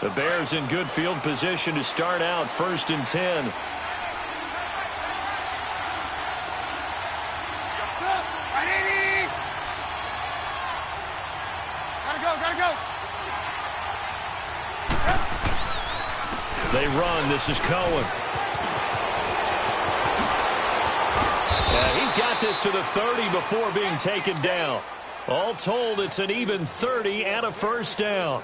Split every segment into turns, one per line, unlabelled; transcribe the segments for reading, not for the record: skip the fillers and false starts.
The Bears in good field position to start out 1st and 10. They run. This is Cohen. Yeah, he's got this to the 30 before being taken down. All told, it's an even 30 and a first down.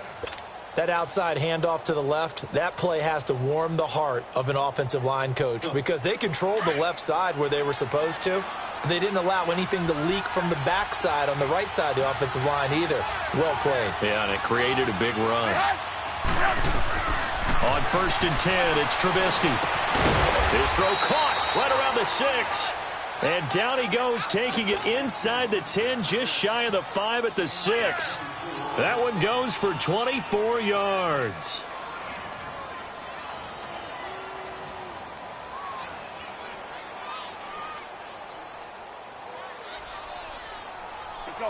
That outside handoff to the left, that play has to warm the heart of an offensive line coach because they controlled the left side where they were supposed to. But they didn't allow anything to leak from the backside on the right side of the offensive line either. Well played.
Yeah, and it created a big run. On 1st and 10, it's Trubisky. His throw caught right around the 6. And down he goes, taking it inside the 10, just shy of the 5 at the 6. That one goes for 24 yards.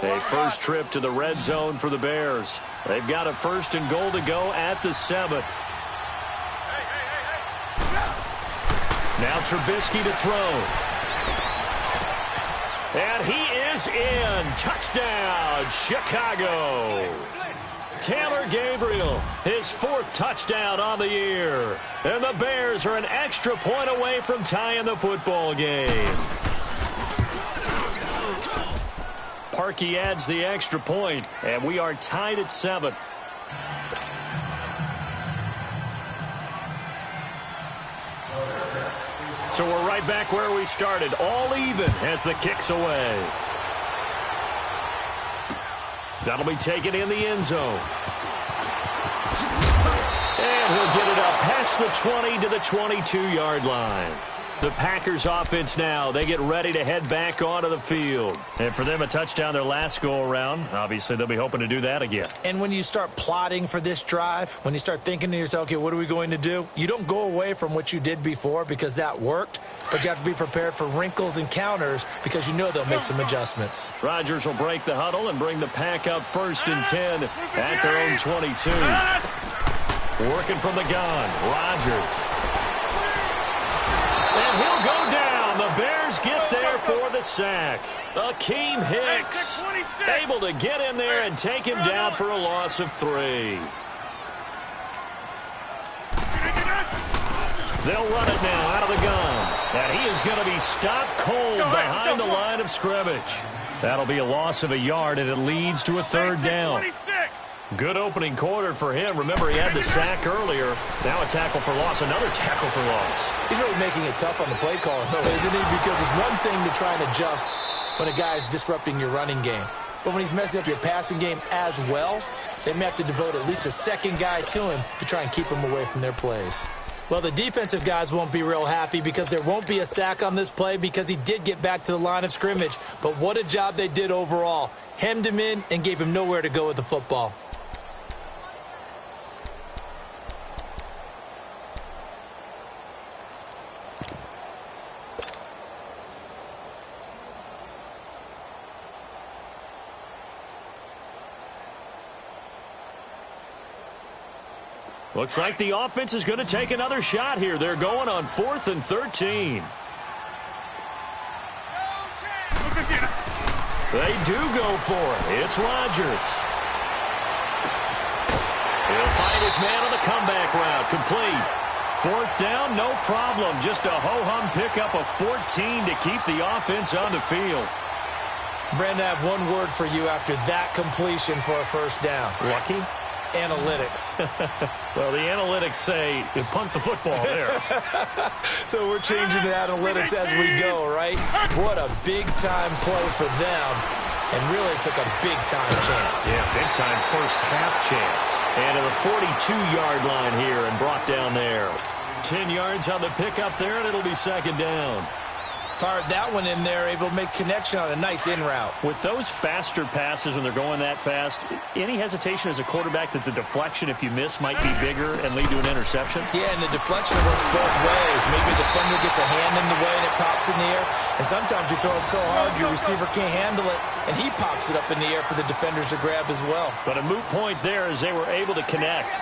A first trip to the red zone for the Bears. They've got a 1st and goal to go at the 7. Now Trubisky to throw. And he is in. Touchdown, Chicago. Taylor Gabriel, his 4th touchdown on the year. And the Bears are an extra point away from tying the football game. Parkey adds the extra point, and we are tied at 7. So we're right back where we started, all even as the kick's away. That'll be taken in the end zone. And he'll get it up past the 20 to the 22-yard line. The Packers offense now, they get ready to head back onto the field. And for them, a touchdown their last go-around. Obviously, they'll be hoping to do that again.
And when you start plotting for this drive, when you start thinking to yourself, okay, what are we going to do? You don't go away from what you did before because that worked, but you have to be prepared for wrinkles and counters because you know they'll make some adjustments.
Rodgers will break the huddle and bring the Pack up 1st and 10 at their own 22. Working from the gun, Rodgers. And he'll go down. The Bears get there for the sack. Akeem Hicks able to get in there and take him down for a loss of 3. They'll run it now out of the gun. And he is going to be stopped cold behind the line of scrimmage. That'll be a loss of a yard, and it leads to a 3rd down. Good opening quarter for him. Remember, he had the sack earlier. Now a tackle for loss, another tackle for loss.
He's really making it tough on the play caller, though, isn't he? Because it's one thing to try and adjust when a guy is disrupting your running game. But when he's messing up your passing game as well, they may have to devote at least a 2nd guy to him to try and keep him away from their plays. Well, the defensive guys won't be real happy because there won't be a sack on this play because he did get back to the line of scrimmage. But what a job they did overall. Hemmed him in and gave him nowhere to go with the football.
Looks like the offense is going to take another shot here. They're going on 4th and 13. They do go for it. It's Rodgers. He'll find his man on the comeback route. Complete. 4th down, no problem. Just a ho-hum pickup of 14 to keep the offense on the field.
Brandon, I have one word for you after that completion for a 1st down.
Lucky?
Analytics.
Well, the analytics say you punt the football there.
So we're changing to analytics as we go, right? What a big-time play for them, and really took a big-time chance.
Yeah, big-time first half chance. And to the 42-yard line here and brought down there. 10 yards on the pickup there, and it'll be 2nd down.
Fired that one in there, able to make connection on a nice in route.
With those faster passes when they're going that fast, any hesitation as a quarterback that the deflection, if you miss, might be bigger and lead to an interception?
Yeah, and the deflection works both ways. Maybe the defender gets a hand in the way and it pops pops in the air, and sometimes you throw it so hard your receiver can't handle it, and he pops it up in the air for the defenders to grab as well.
But a moot point there as they were able to connect.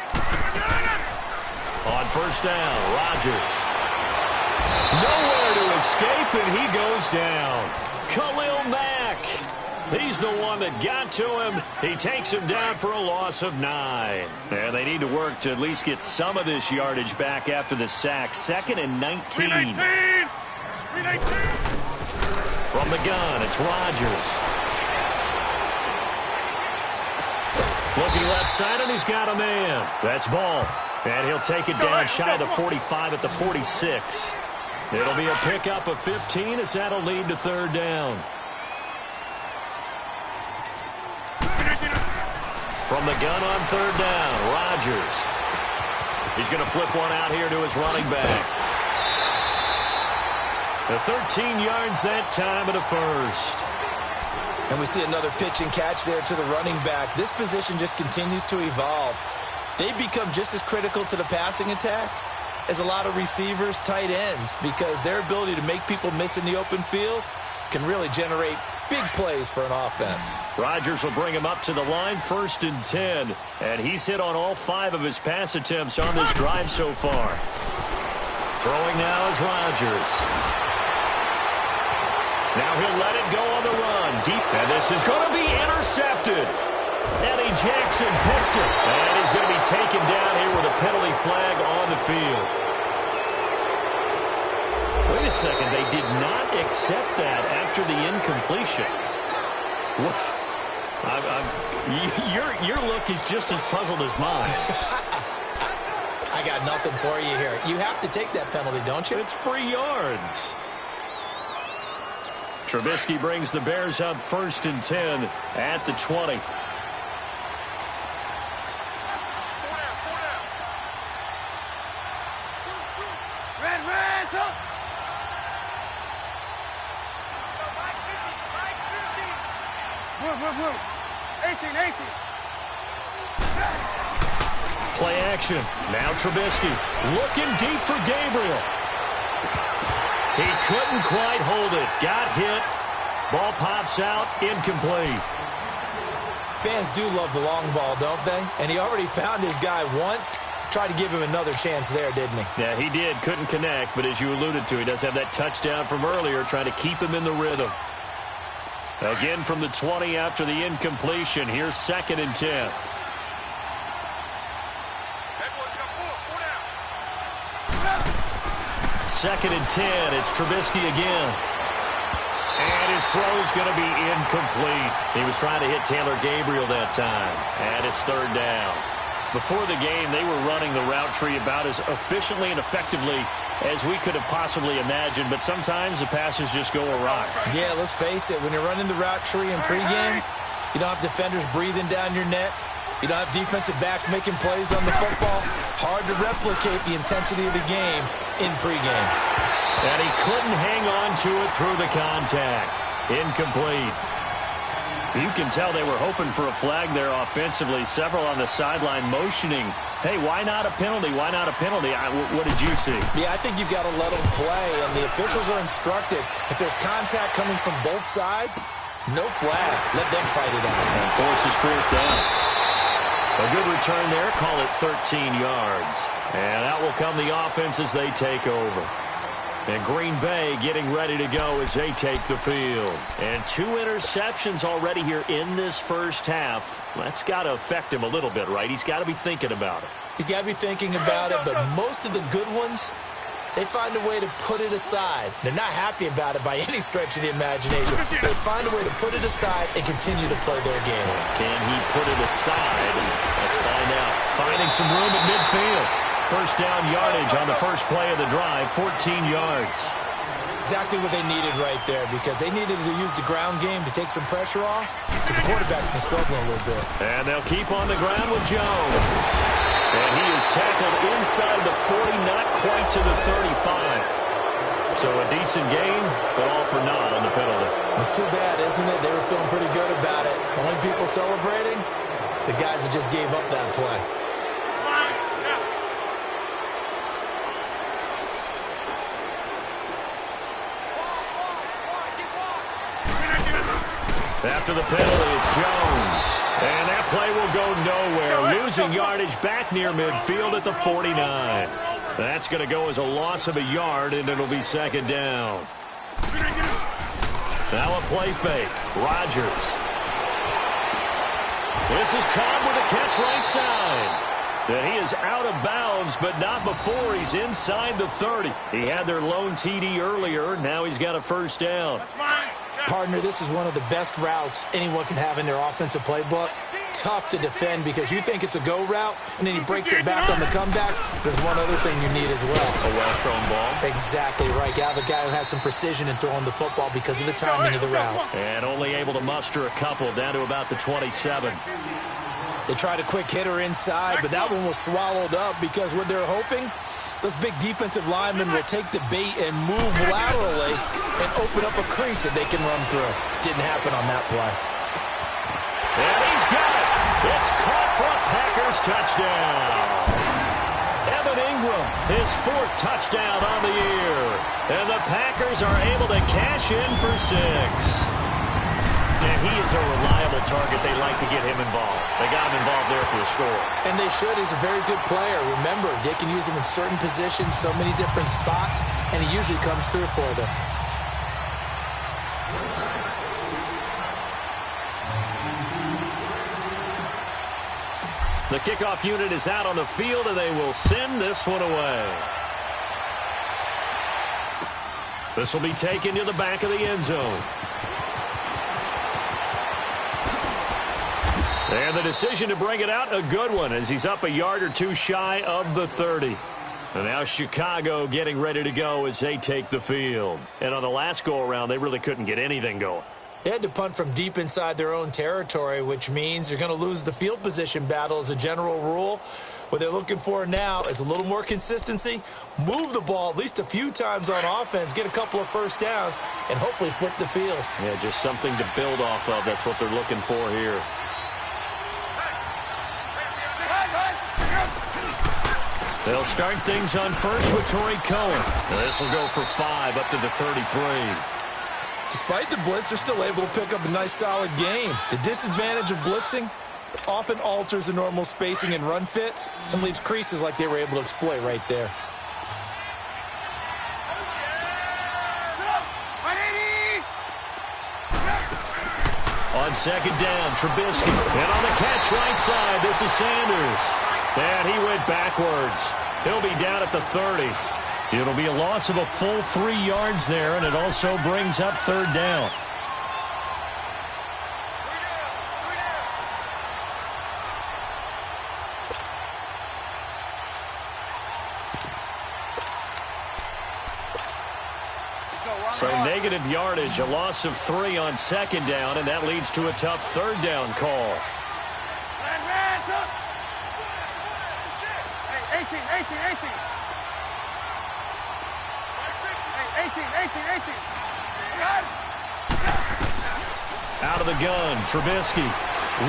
On first down, Rodgers. Nowhere to escape, and he goes down. Khalil Mack. He's the one that got to him. He takes him down for a loss of 9. And they need to work to at least get some of this yardage back after the sack. 2nd and 19.
319.
From the gun, it's Rodgers. Looking left side, and he's got a man. That's Ball. And he'll take it down shy of the 45 at the 46. It'll be a pickup of 15 as that'll lead to 3rd down. From the gun on 3rd down, Rodgers. He's going to flip one out here to his running back. The 13 yards that time at a first.
And we see another pitch and catch there to the running back. This position just continues to evolve. They become just as critical to the passing attack as a lot of receivers, tight ends, because their ability to make people miss in the open field can really generate big plays for an offense.
Rodgers will bring him up to the line, 1st and 10. And he's hit on all 5 of his pass attempts on this drive so far. Throwing now is Rodgers. Now he'll let it go on the run. Deep. And this is going to be intercepted. Eddie Jackson picks it. And he's going to be taken down here with a penalty flag on the field. Wait a second. They did not accept that after the incompletion. Your look is just as puzzled as mine.
I got nothing for you here. You have to take that penalty, don't you?
It's free yards. Trubisky brings the Bears up 1st and 10 at the 20. Play action. Now Trubisky looking deep for Gabriel. He couldn't quite hold it. Got hit. Ball pops out. Incomplete.
Fans do love the long ball, don't they? And he already found his guy once. Tried to give him another chance there, didn't he?
Yeah, he did. Couldn't connect, but as you alluded to, he does have that touchdown from earlier, trying to keep him in the rhythm. Again from the 20 after the incompletion. Here's 2nd and 10. Second and 10. It's Trubisky again. And his throw's going to be incomplete. He was trying to hit Taylor Gabriel that time. And it's 3rd down. Before the game, they were running the route tree about as efficiently and effectively as we could have possibly imagined, but sometimes the passes just go awry.
Yeah, let's face it. When you're running the route tree in pregame, you don't have defenders breathing down your neck. You don't have defensive backs making plays on the football. Hard to replicate the intensity of the game in pregame.
And he couldn't hang on to it through the contact. Incomplete. You can tell they were hoping for a flag there offensively. Several on the sideline motioning, hey, why not a penalty? Why not a penalty? What did you see?
Yeah, I think you've got to let them play, and the officials are instructed. If there's contact coming from both sides, no flag. Let them fight it out.
And forces 4th down. A good return there. Call it 13 yards. And out will come the offense as they take over. And Green Bay getting ready to go as they take the field. And 2 interceptions already here in this first half. That's got to affect him a little bit, right? He's got to be thinking about it.
He's got to be thinking about it, but most of the good ones, they find a way to put it aside. They're not happy about it by any stretch of the imagination. They find a way to put it aside and continue to play their game.
Can he put it aside? Let's find out. Finding some room at midfield. First down yardage on the first play of the drive, 14 yards.
Exactly what they needed right there, because they needed to use the ground game to take some pressure off, because the quarterback's been struggling a little bit.
And they'll keep on the ground with Jones. And he is tackled inside the 40, not quite to the 35. So a decent game, but all for naught on the penalty.
It's too bad, isn't it? They were feeling pretty good about it. Only people celebrating, the guys that just gave up that play.
After the penalty, it's Jones. And that play will go nowhere, losing yardage back near midfield at the 49. That's going to go as a loss of a yard, and it'll be second down. Now a play fake. Rodgers. This is caught with a catch right side. And he is out of bounds, but not before he's inside the 30. He had their lone TD earlier. Now he's got a first down.
Partner, this is one of the best routes anyone can have in their offensive playbook. Tough to defend because you think it's a go route, and then he breaks it back on the comeback. There's one other thing you need as well.
A well-thrown ball.
Exactly right. You have a guy who has some precision in throwing the football because of the timing of the route.
And only able to muster a couple down to about the 27.
They tried a quick hitter inside, but that one was swallowed up because what they're hoping, those big defensive linemen will take the bait and move laterally and open up a crease that they can run through. Didn't happen on that play.
And he's got it. It's caught for a Packers touchdown. Evan Ingram, his 4th touchdown on the year. And the Packers are able to cash in for 6. And he is a reliable target. They like to get him involved. They got him involved there for the score.
And they should. He's a very good player. Remember, they can use him in certain positions, so many different spots, and he usually comes through for them.
The kickoff unit is out on the field, and they will send this one away. This will be taken to the back of the end zone. And the decision to bring it out, a good one, as he's up a yard or two shy of the 30. And now Chicago getting ready to go as they take the field. And on the last go-around, they really couldn't get anything going.
They had to punt from deep inside their own territory, which means you're going to lose the field position battle as a general rule. What they're looking for now is a little more consistency, move the ball at least a few times on offense, get a couple of first downs, and hopefully flip the field.
Yeah, just something to build off of. That's what they're looking for here. They'll start things on first with Torrey Cohen. This will go for 5 up to the 33.
Despite the blitz, they're still able to pick up a nice, solid game. The disadvantage of blitzing often alters the normal spacing and run fits and leaves creases like they were able to exploit right there.
On second down, Trubisky. And on the catch right side, this is Sanders. And he went backwards. He'll be down at the 30. It'll be a loss of a full 3 yards there, and it also brings up third down. So negative yardage, a loss of 3 on second down, and that leads to a tough third down call.
18.
Out of the gun, Trubisky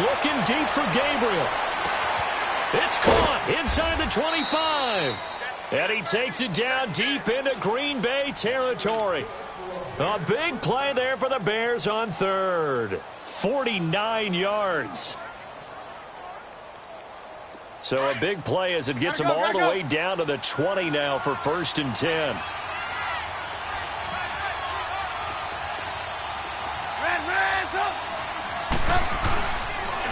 looking deep for Gabriel. It's caught inside the 25. And he takes it down deep into Green Bay territory. A big play there for the Bears on third. 49 yards. So a big play as it gets them all the way down to the 20 now for 1st and 10.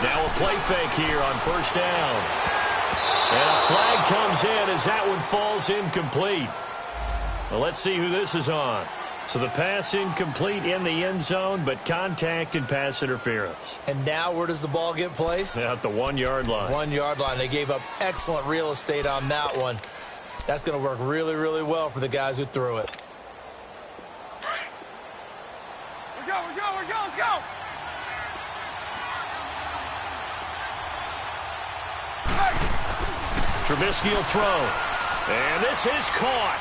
Now a play fake here on 1st down. And a flag comes in as that one falls incomplete. Well, let's see who this is on. So the pass incomplete in the end zone, but contact and pass interference.
And now where does the ball get placed?
At the 1 yard line.
1 yard line. They gave up excellent real estate on that one. That's going to work really, really well for the guys who threw it.
We're go, let's go.
Trubisky will throw. And this is caught.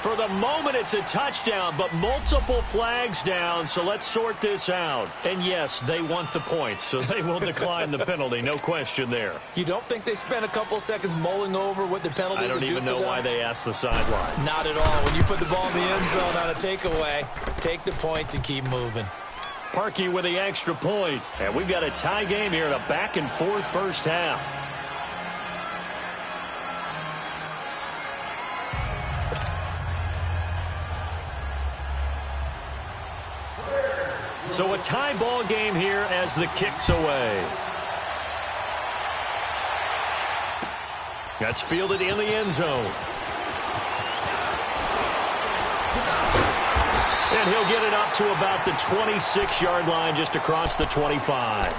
For the moment, it's a touchdown, but multiple flags down, so let's sort this out. And yes, they want the points, so they will decline the penalty, no question there.
You don't think they spent a couple seconds mulling over what the penalty would do for them?
I don't even know why they asked the sideline.
Not at all. When you put the ball in the end zone on a takeaway, take the points and keep moving.
Parkey with the extra point. And we've got a tie game here in a back-and-forth first half. So a tie ball game here as the kick's away. That's fielded in the end zone. And he'll get it up to about the 26-yard line just across the 25.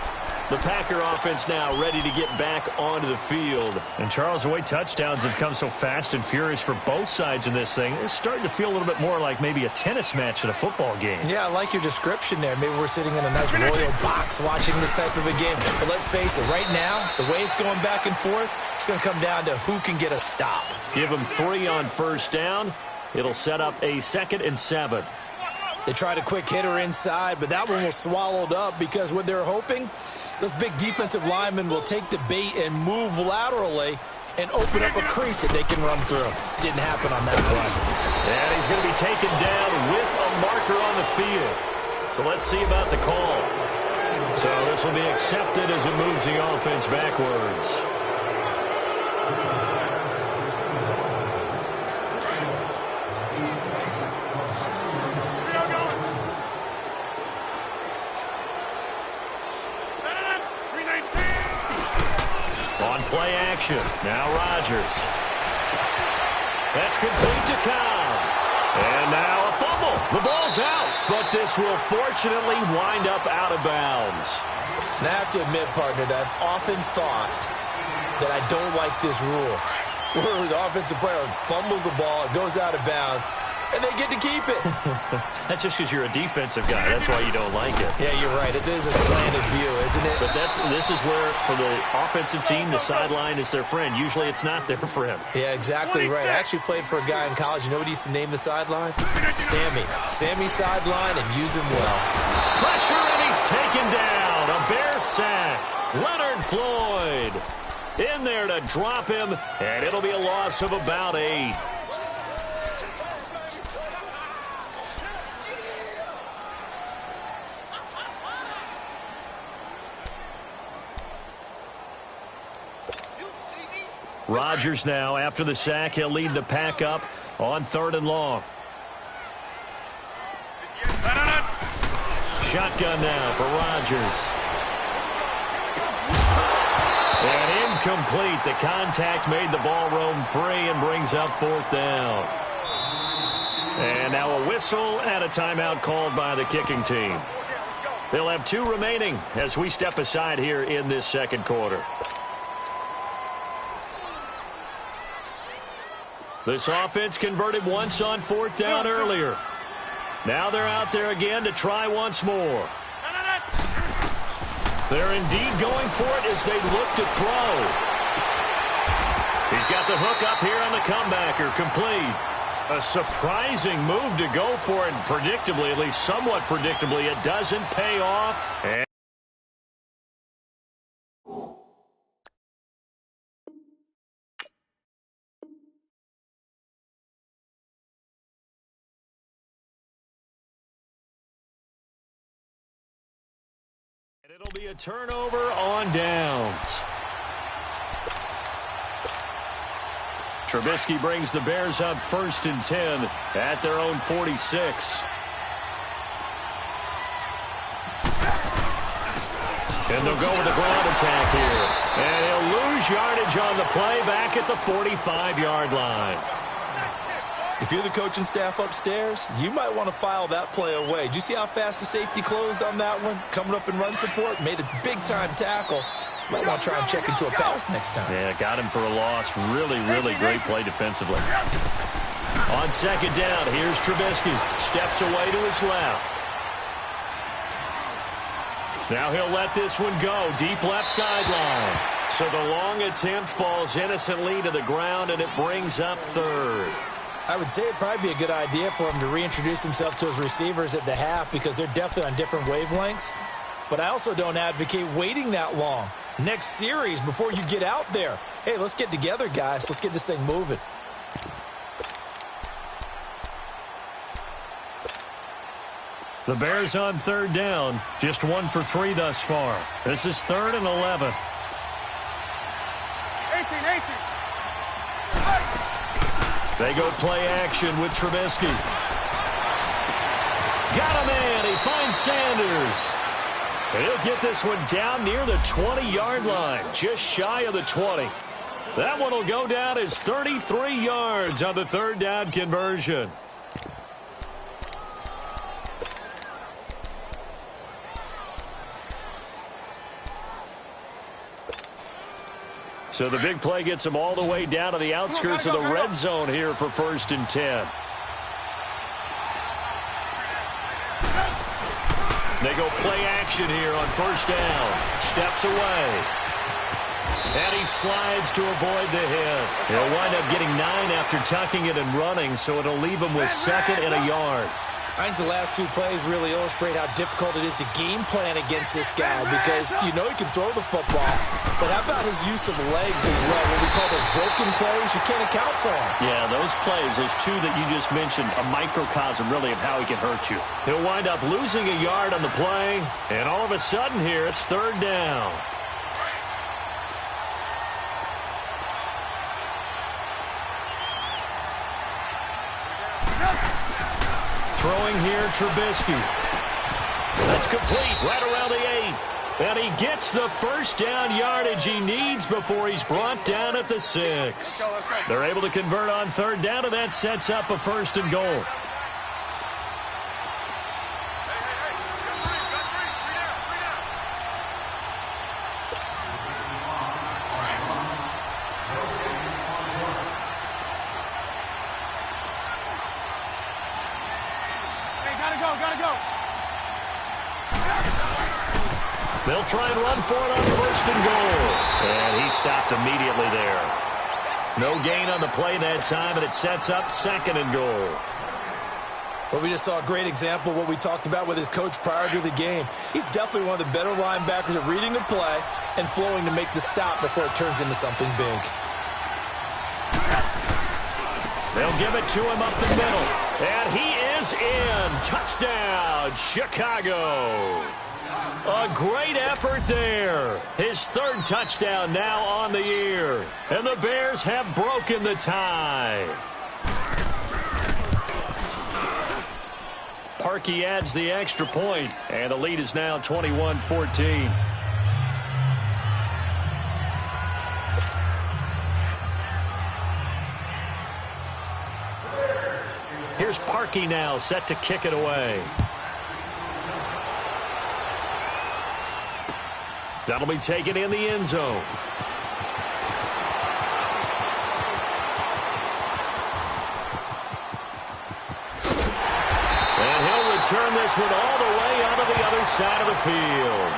The Packer offense now ready to get back onto the field. And, Charles, the way touchdowns have come so fast and furious for both sides in this thing, it's starting to feel a little bit more like maybe a tennis match at a football game. Yeah, I like your description there. Maybe we're sitting in a nice royal box watching this type of a game. But let's face it, right now, the way it's going back and forth, it's going to come down to who can get a stop. Give them 3 on first down. It'll set up a 2nd and 7. They tried a quick hitter inside, but that one was swallowed up because what they're hoping, those big defensive linemen will take the bait and move laterally and open up a crease that they can run through. Didn't happen on that play. And he's going to be taken down with a marker on the field. So let's see about the call. So this will be accepted as it moves the offense backwards. Play action. Now Rodgers. That's complete to Cobb. And now a fumble. The ball's out. But this will fortunately wind up out of bounds. Now I have to admit, partner, that I've often thought that I don't like this rule. Where the offensive player fumbles the ball, it goes out of bounds, and they get to keep it. That's just because you're a defensive guy. That's why you don't like it. Yeah, you're right. It is a slanted view, isn't it? But this is where, for the offensive team, the sideline is their friend. Usually it's not their friend. Yeah, exactly right. I actually played for a guy in college. You know what he used to name the sideline? Sammy. Sammy sideline, and use him well. Pressure, and he's taken down. A Bear sack. Leonard Floyd in there to drop him, and it'll be a loss of about 8. Rodgers now, after the sack, he'll lead the pack up on 3rd and long. Shotgun now for Rodgers. And incomplete. The contact made the ball roam free and brings up 4th down. And now a whistle and a timeout called by the kicking team. They'll have 2 remaining as we step aside here in this second quarter. This offense converted once on 4th down earlier. Now they're out there again to try once more. They're indeed going for it as they look to throw. He's got the hook up here on the comebacker, complete. A surprising move to go for it, and predictably, at least somewhat predictably, it doesn't pay off. And it'll be a turnover on downs. Trubisky brings the Bears up 1st and 10 at their own 46. And they'll go with the ground attack here. And he'll lose yardage on the play back at the 45-yard line. If you're the coaching staff upstairs, you might want to file that play away. Did you see how fast the safety closed on that one? Coming up in run support, made a big-time tackle. Might want to try and check into a pass next time. Yeah, got him for a loss. Really, really great play defensively. On 2nd down, here's Trubisky. Steps away to his left. Now he'll let this one go. Deep left sideline. So the long attempt falls innocently to the ground, and it brings up 3rd. I would say it'd probably be a good idea for him to reintroduce himself to his receivers at the half because they're definitely on different wavelengths. But I also don't advocate waiting that long. Next series, before you get out there, hey, let's get together, guys. Let's get this thing moving. The Bears on third down, just 1 for 3 thus far. This is 3rd and 11.
18.
They go play action with Trubisky. Got him in. He finds Sanders. And he'll get this one down near the 20-yard line, just shy of the 20. That one will go down as 33 yards on the 3rd down conversion. So the big play gets them all the way down to the outskirts of the red zone here for 1st and 10. They go play action here on 1st down. Steps away. And he slides to avoid the hit. He'll wind up getting 9 after tucking it and running, so it'll leave him with 2nd and a yard.
I think the last 2 plays really illustrate how difficult it is to game plan against this guy because you know he can throw the football. But how about his use of legs as well? What we call those broken plays, you can't account for them.
Yeah, those plays, those 2 that you just mentioned, a microcosm really of how he can hurt you. He'll wind up losing a yard on the play, and all of a sudden here it's 3rd down. Throwing here, Trubisky. That's complete right around the 8. And he gets the 1st down yardage he needs before he's brought down at the 6. They're able to convert on 3rd down, and that sets up a 1st and goal. They'll try and run for it on 1st and goal. And he stopped immediately there. No gain on the play that time, and it sets up 2nd and goal.
Well, we just saw a great example of what we talked about with his coach prior to the game. He's definitely one of the better linebackers at reading the play and flowing to make the stop before it turns into something big.
They'll give it to him up the middle. And he is in. Touchdown, Chicago. A great effort there. His 3rd touchdown now on the year. And the Bears have broken the tie. Parkey adds the extra point, and the lead is now 21-14. Here's Parkey now, set to kick it away. That'll be taken in the end zone. And he'll return this one all the way out of the other side of the field.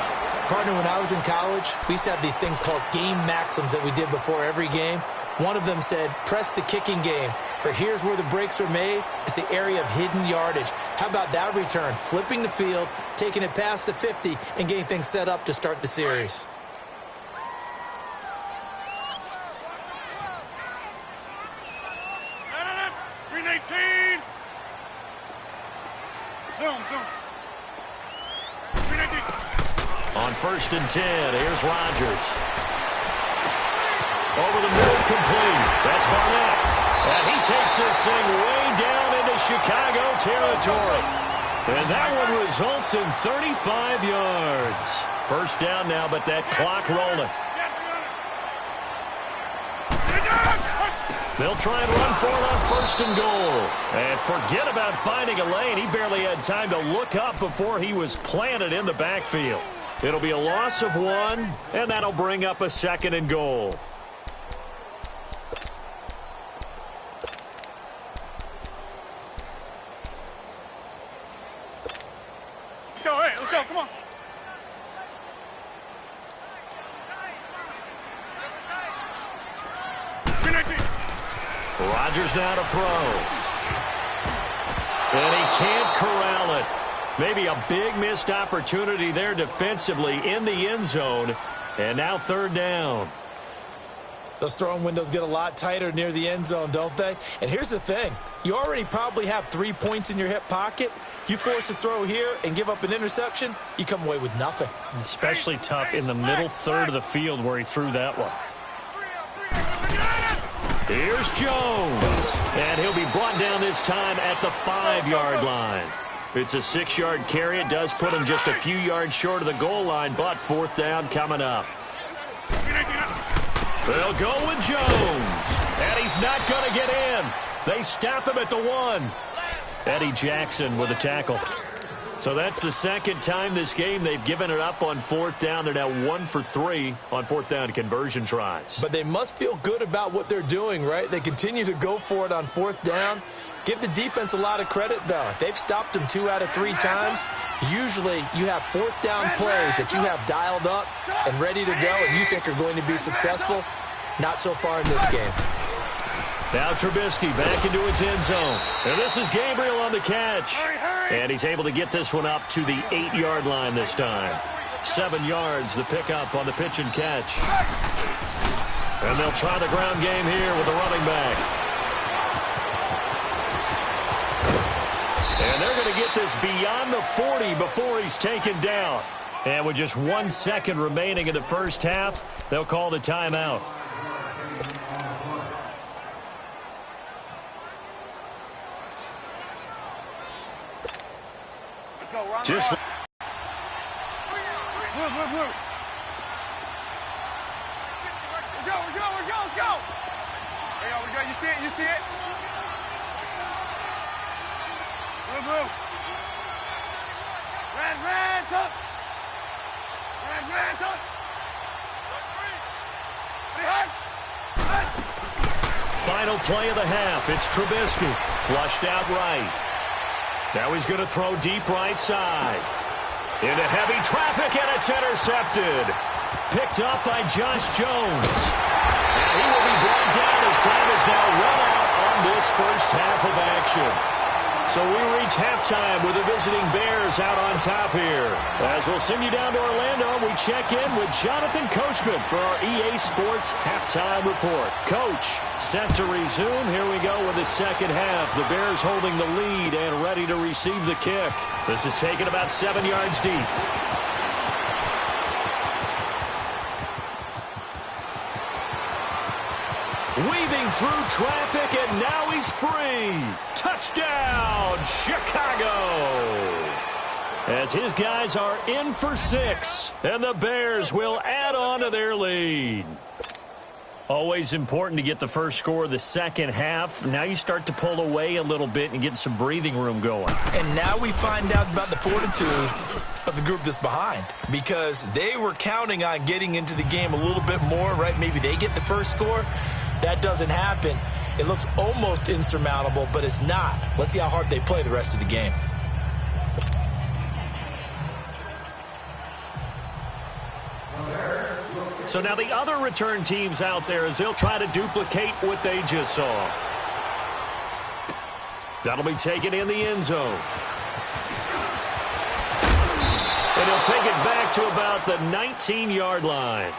Partner, when I was in college, we used to have these things called game maxims that we did before every game. One of them said, press the kicking game, for here's where the breaks are made. It's the area of hidden yardage. How about that return? Flipping the field, taking it past the 50, and getting things set up to start the series.
Green 18. Zoom. Green 18.
On 1st and 10, here's Rodgers. Over the middle, complete. That's Barnett. And he takes this thing way down into Chicago territory. And that one results in 35 yards. 1st down now, but that clock rolling. They'll try and run for it on 1st and goal. And forget about finding a lane. He barely had time to look up before he was planted in the backfield. It'll be a loss of 1, and that'll bring up a 2nd and goal.
Let's go, come on.
Rodgers now to throw. And he can't corral it. Maybe a big missed opportunity there defensively in the end zone. And now 3rd down.
Those throwing windows get a lot tighter near the end zone, don't they? And here's the thing. You already probably have 3 points in your hip pocket. You force a throw here and give up an interception, you come away with nothing.
Especially tough in the middle third of the field where he threw that one. Here's Jones, and he'll be brought down this time at the 5-yard line. It's a 6-yard carry. It does put him just a few yards short of the goal line, but 4th down coming up. They'll go with Jones, and he's not going to get in. They stop him at the 1. Eddie Jackson with a tackle. So that's the second time this game they've given it up on 4th down. They're now 1 for 3 on 4th down conversion tries.
But they must feel good about what they're doing, right? They continue to go for it on 4th down. Give the defense a lot of credit, though. They've stopped them 2 out of 3 times. Usually you have 4th down plays that you have dialed up and ready to go and you think are going to be successful. Not so far in this game.
Now Trubisky back into his end zone. And this is Gabriel on the catch. And he's able to get this one up to the 8-yard line this time. 7 yards, the pickup on the pitch and catch. And they'll try the ground game here with the running back. And they're going to get this beyond the 40 before he's taken down. And with just 1 second remaining in the first half, they'll call the timeout. Just
move. Let's go. There we go. You see it? Move. Red, tuck.
Final play of the half. It's Trubisky. Flushed out right. Now he's going to throw deep right side. Into heavy traffic, and it's intercepted. Picked up by Josh Jones. And he will be brought down as time is now run out on this first half of action. So we reach halftime with the visiting Bears out on top here. As we'll send you down to Orlando, we check in with Jonathan Coachman for our EA Sports Halftime Report. Coach, set to resume. Here we go with the second half. The Bears holding the lead and ready to receive the kick. This is taken about 7 yards deep. Weaving through traffic, and now he's free. Touchdown, Chicago! As his guys are in for 6, and the Bears will add on to their lead. Always important to get the first score of the second half. Now you start to pull away a little bit and get some breathing room going.
And now we find out about the fortitude of the group that's behind, because they were counting on getting into the game a little bit more, right? Maybe they get the first score. That doesn't happen. It looks almost insurmountable, but it's not. Let's see how hard they play the rest of the game.
So now the other return teams out there as they'll try to duplicate what they just saw. That'll be taken in the end zone. And he'll take it back to about the 19-yard line.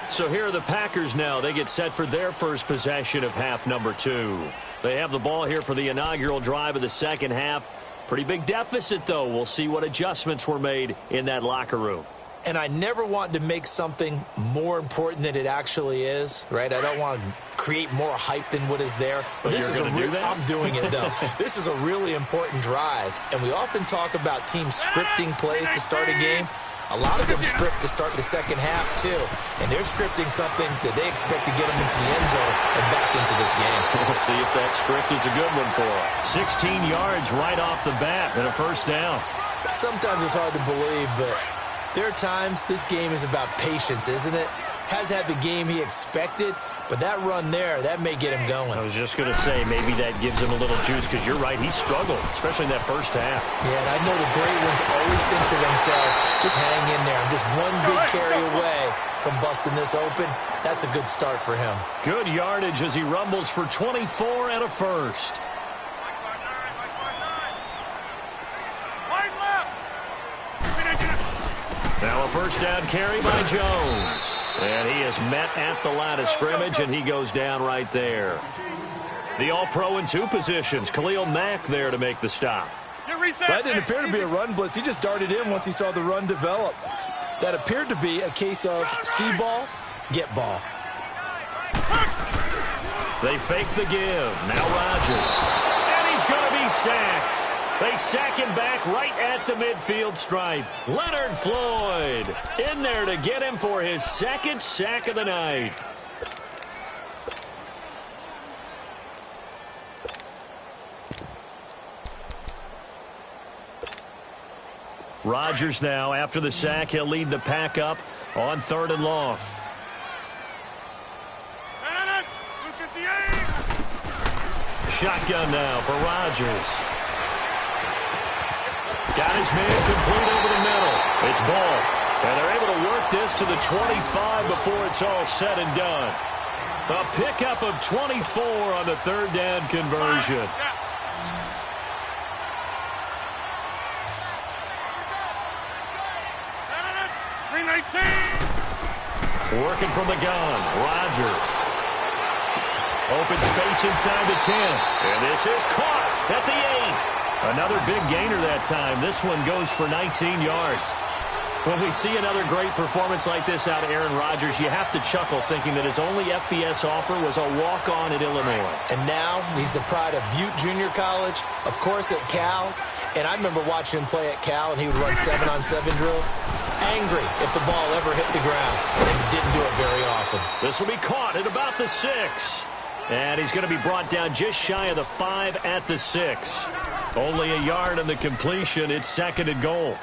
So here are the Packers now. They get set for their first possession of half number 2. They have the ball here for the inaugural drive of the second half. Pretty big deficit, though. We'll see what adjustments were made in that locker room.
And I never want to make something more important than it actually is, right? I don't want to create more hype than what is there. But this is I'm doing it, though. This is a really important drive. And we often talk about teams scripting plays to start a game. A lot of them script to start the second half, too. And they're scripting something that they expect to get them into the end zone and back into this game.
We'll see if that script is a good one for them. 16 yards right off the bat and a first down.
Sometimes it's hard to believe, but there are times this game is about patience, isn't it? Has had the game he expected, but that run there, that may get him going.
I was just going to say, maybe that gives him a little juice, because you're right, he struggled, especially in that first half.
Yeah, and I know the great ones always think to themselves, just hang in there. I'm just one big carry away from busting this open. That's a good start for him. Good
yardage as he rumbles for 24 and a first. Now a first down carry by Jones. And he is met at the line of scrimmage, and he goes down right there. The All-Pro in 2 positions. Khalil Mack there to make the stop.
Get
That didn't appear to be a run blitz. He just darted in once he saw the run develop. That appeared to be a case of see ball, get ball.
They fake the give. Now Rodgers. And he's going to be sacked. They sack him back right at the midfield stripe. Leonard Floyd in there to get him for his second sack of the night. Rodgers now, after the sack, he'll lead the pack up on 3rd and long. Shotgun now for Rodgers. Got his man complete over the middle. It's ball. And they're able to work this to the 25 before it's all said and done. A pickup of 24 on the 3rd down conversion. Working from the gun, Rodgers. Open space inside the 10. And this is caught at the 8. Another big gainer that time. This one goes for 19 yards. When we see another great performance like this out of Aaron Rodgers, you have to chuckle thinking that his only FBS offer was a walk-on at Illinois.
And now he's the pride of Butte Junior College, of course at Cal. And I remember watching him play at Cal, and he would run 7-on-7 drills. Angry if the ball ever hit the ground, and he didn't do it very often.
This will be caught at about the 6. And he's going to be brought down just shy of the 5 at the 6. Only a yard on the completion. It's 2nd and goal.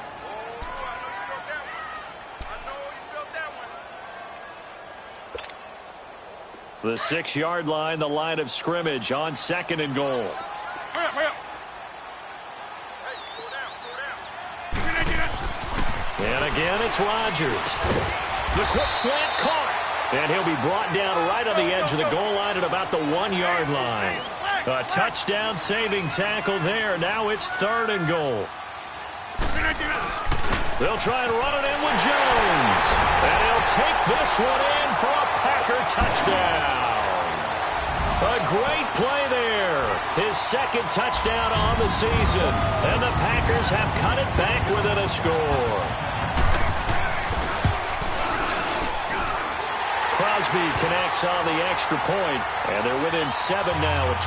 The 6-yard line, the line of scrimmage on 2nd and goal. And again, it's Rodgers. The quick slant caught. And he'll be brought down right on the edge of the goal line at about the 1-yard line. A touchdown saving tackle there. Now it's 3rd and goal. They'll try and run it in with Jones. And he'll take this one in for a Packer touchdown. A great play there. His 2nd touchdown on the season. And the Packers have cut it back within a score. Crosby connects on the extra point, and they're within 7 now at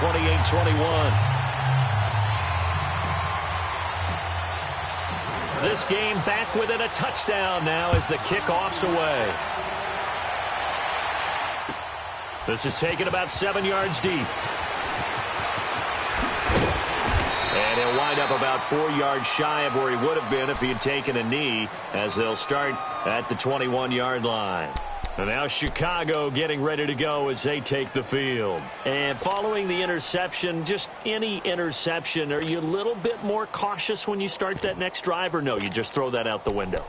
28-21. This game back within a touchdown now as the kickoff's away. This is taken about 7 yards deep. And he'll wind up about 4 yards shy of where he would have been if he had taken a knee, as they'll start at the 21-yard line. And now Chicago getting ready to go as they take the field. And following the interception, just any interception, are you a little bit more cautious when you start that next drive, or no, you just throw that out the window?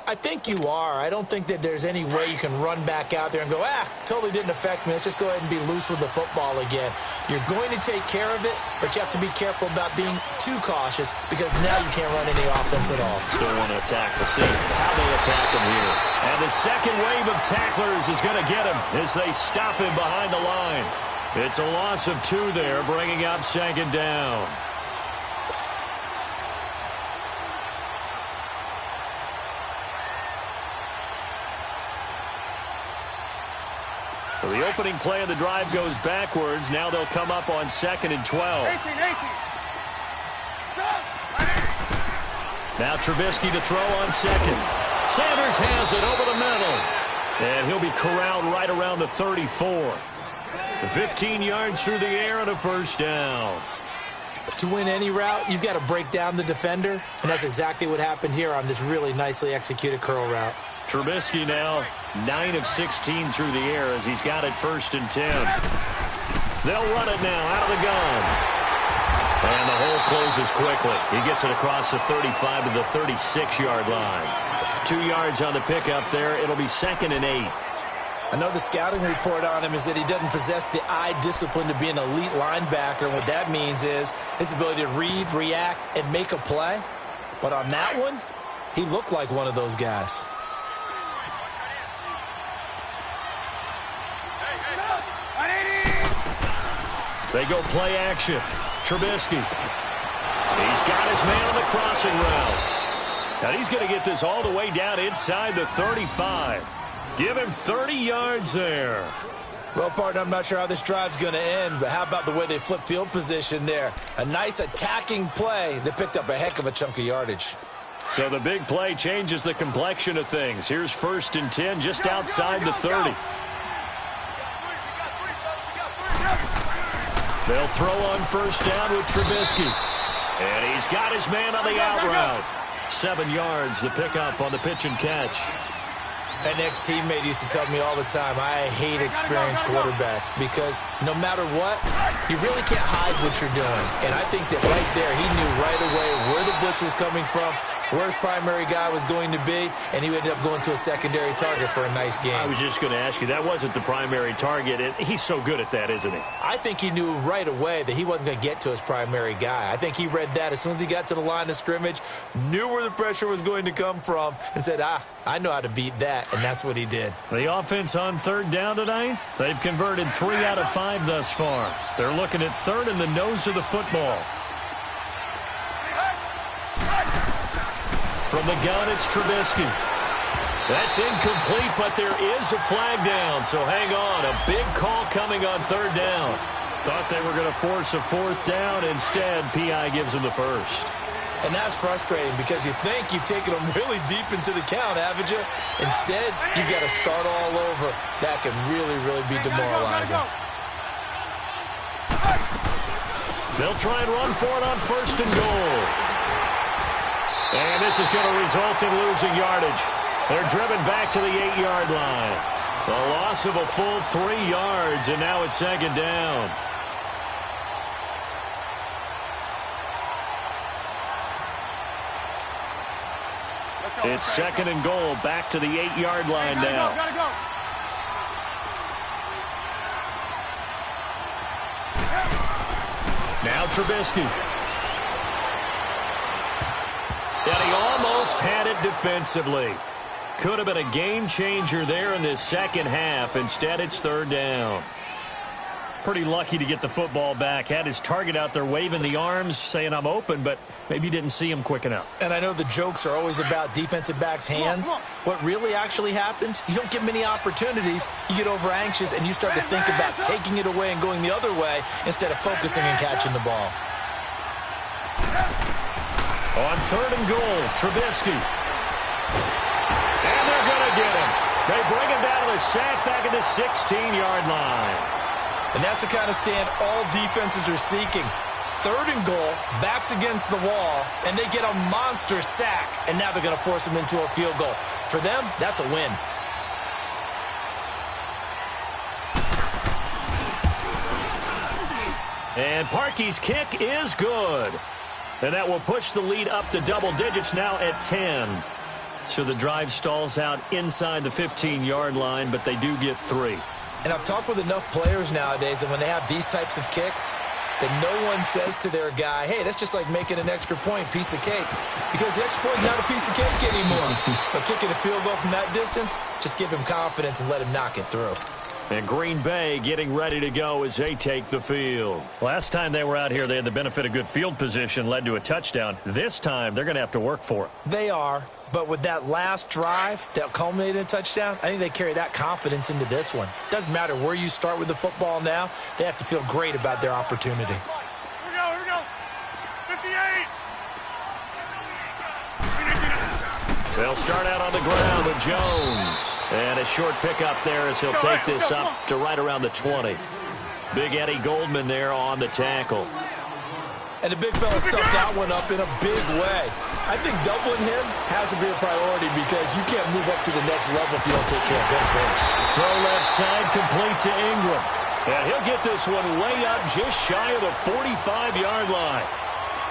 I think you are. I don't think that there's any way you can run back out there and go, totally didn't affect me. Let's just go ahead and be loose with the football again. You're going to take care of it, but you have to be careful about being too cautious because now you can't run any offense at all.
Still want to attack. We'll see how they attack him here. And the second wave of tacklers is going to get him as they stop him behind the line. It's a loss of 2 there, bringing up 2nd down. So the opening play of the drive goes backwards. Now they'll come up on 2nd and 12.
18.
Now Trubisky to throw on 2nd. Sanders has it over the middle. And he'll be corralled right around the 34. 15 yards through the air and a 1st down.
To win any route, you've got to break down the defender, and that's exactly what happened here on this really nicely executed curl route.
Trubisky now 9 of 16 through the air as he's got it 1st and 10. They'll run it now out of the gun. And the hole closes quickly. He gets it across the 35 to the 36-yard line. 2 yards on the pickup there. It'll be 2nd and 8.
I know the scouting report on him is that he doesn't possess the eye discipline to be an elite linebacker. And what that means is his ability to read, react, and make a play. But on that one, he looked like one of those guys.
They go play action. Trubisky. He's got his man on the crossing route. And he's going to get this all the way down inside the 35. Give him 30 yards there.
Well, partner, I'm not sure how this drive's going to end, but how about the way they flip field position there? A nice attacking play that picked up a heck of a chunk of yardage.
So the big play changes the complexion of things. Here's 1st and 10 just outside the 30. They'll throw on 1st down with Trubisky. And he's got his man on the out route. 7 yards, the pickup on the pitch and catch.
An ex-teammate used to tell me all the time, I hate experienced quarterbacks because no matter what, you really can't hide what you're doing. And I think that right there, he knew right away where the blitz was coming from, where his primary guy was going to be, and he ended up going to a secondary target for a nice game.
I was just going to ask you, that wasn't the primary target. He's so good at that, isn't he? I
think he knew right away that he wasn't going to get to his primary guy. I think he read that as soon as he got to the line of scrimmage, knew where the pressure was going to come from, and said, I know how to beat that, and that's what he did.
The offense on 3rd down tonight, they've converted 3 out of 5 thus far. They're looking at 3rd in the nose of the football. From the gun, it's Trubisky. That's incomplete, but there is a flag down, so hang on. A big call coming on 3rd down. Thought they were going to force a 4th down. Instead, P.I. gives them the 1st.
And that's frustrating because you think you've taken them really deep into the count, haven't you? Instead, you've got to start all over. That can really, really be demoralizing.
They'll try and run for it on 1st and goal. And this is going to result in losing yardage. They're driven back to the 8-yard line. A loss of a full 3 yards, and now it's 2nd down. It's 2nd and goal, back to the 8-yard line now. Now Trubisky. And he almost had it defensively. Could have been a game changer there in this 2nd half. Instead, it's 3rd down. Pretty lucky to get the football back. Had his target out there waving the arms, saying I'm open, but maybe didn't see him quick enough.
And I know the jokes are always about defensive backs' hands. What really actually happens, you don't get many opportunities. You get over anxious, and you start to think about taking it away and going the other way instead of focusing and catching the ball.
On 3rd and goal, Trubisky. And they're going to get him. They bring him down to the sack back at the 16-yard line.
And that's the kind of stand all defenses are seeking. 3rd and goal, backs against the wall, and they get a monster sack. And now they're going to force him into a field goal. For them, that's a win.
And Parkey's kick is good. And that will push the lead up to double digits now at 10. So the drive stalls out inside the 15-yard line, but they do get 3.
And I've talked with enough players nowadays, and when they have these types of kicks, that no one says to their guy, hey, that's just like making an extra point, piece of cake. Because the extra point is not a piece of cake anymore. But kicking a field goal from that distance, just give him confidence and let him knock it through.
And Green Bay getting ready to go as they take the field. Last time they were out here, they had the benefit of good field position, led to a touchdown. This time, they're going to have to work for it.
They are. But with that last drive that culminated in a touchdown, I think they carry that confidence into this one. Doesn't matter where you start with the football now. They have to feel great about their opportunity.
Here we go. 58.
They'll start out on the ground with Jones. And a short pickup there as he'll take this up to right around the 20. Big Eddie Goldman there on the tackle.
And the big fella stuffed that one up in a big way. I think doubling him has to be a priority because you can't move up to the next level if you don't take care of him first.
Throw left side complete to Ingram. And he'll get this one way up just shy of the 45-yard line.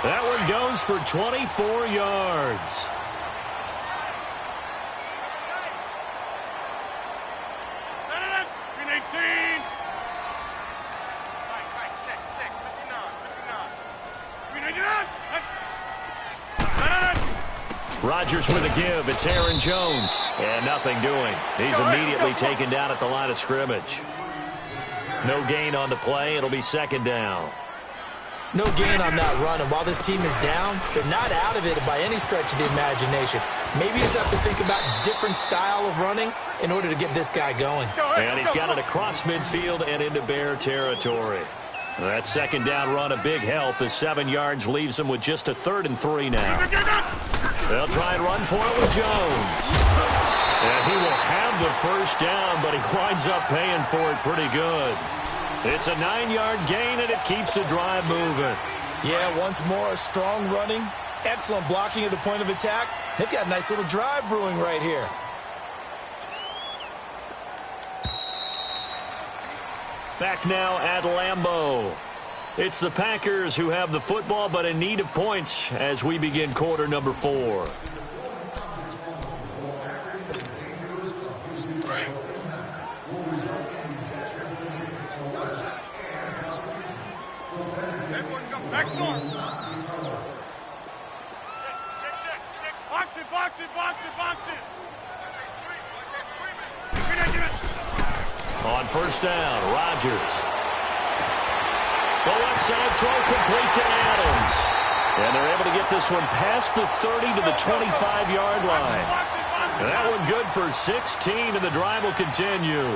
That one goes for 24 yards. Rodgers with a give. It's Aaron Jones. And nothing doing. He's immediately taken down at the line of scrimmage. No gain on the play. It'll be 2nd down.
No gain on that run, and while this team is down, they're not out of it by any stretch of the imagination. Maybe you just have to think about different style of running in order to get this guy going.
And he's got it across midfield and into Bear territory. That second down run a big help as 7 yards leaves them with just a 3rd and 3 now. They'll try and run for it with Jones. And he will have the first down, but he winds up paying for it pretty good. It's a 9-yard gain, and it keeps the drive moving.
Yeah, once more, strong running, excellent blocking at the point of attack. They've got a nice little drive brewing right here.
Back now at Lambeau. It's the Packers who have the football, but in need of points as we begin quarter number 4. On first down, Rodgers. The left side throw complete to Adams. And they're able to get this one past the 30 to the 25-yard line. That one good for 16, and the drive will continue.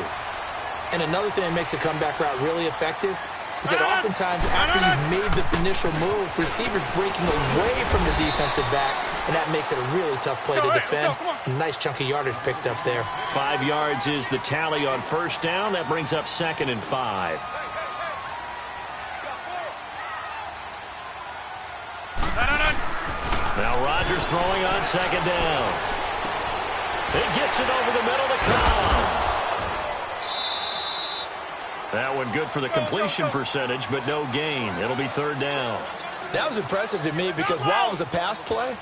And another thing that makes the comeback route really effective is that oftentimes after you've made the initial move, receivers breaking away from the defensive back, and that makes it a really tough play to defend. A nice chunk of yardage picked up there.
5 yards is the tally on first down. That brings up 2nd and 5. Now Rodgers throwing on 2nd down. He gets it over the middle to Cobb. That one good for the completion percentage, but no gain. It'll be 3rd down.
That was impressive to me because while it was a pass play,